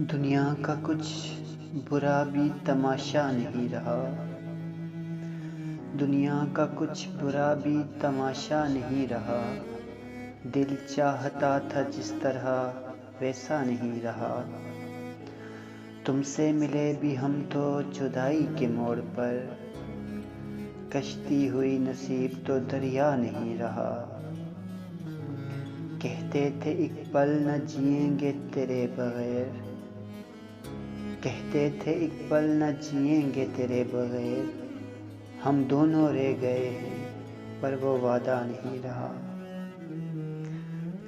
दुनिया का कुछ बुरा भी तमाशा नहीं रहा। दुनिया का कुछ बुरा भी तमाशा नहीं रहा। दिल चाहता था जिस तरह वैसा नहीं रहा। तुमसे मिले भी हम तो जुदाई के मोड़ पर, कश्ती हुई नसीब तो दरिया नहीं रहा। कहते थे एक पल न जिएंगे तेरे बगैर, कहते थे एक पल न जिएंगे तेरे बगैर। हम दोनों रह गए हैं पर वो वादा नहीं रहा।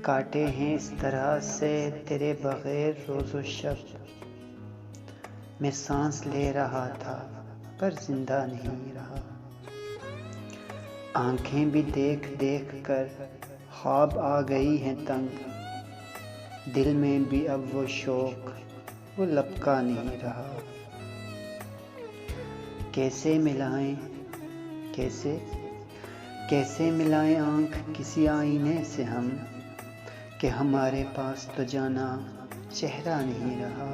काटे हैं इस तरह से तेरे बगैर रोज़ो शब, मैं सांस ले रहा था पर जिंदा नहीं रहा। आंखें भी देख देख कर ख्वाब आ गई हैं तंग, दिल में भी अब वो शौक वो लपका नहीं रहा। कैसे मिलाएं कैसे मिलाएं आँख किसी आईने से हम, कि हमारे पास तो जाना चेहरा नहीं रहा।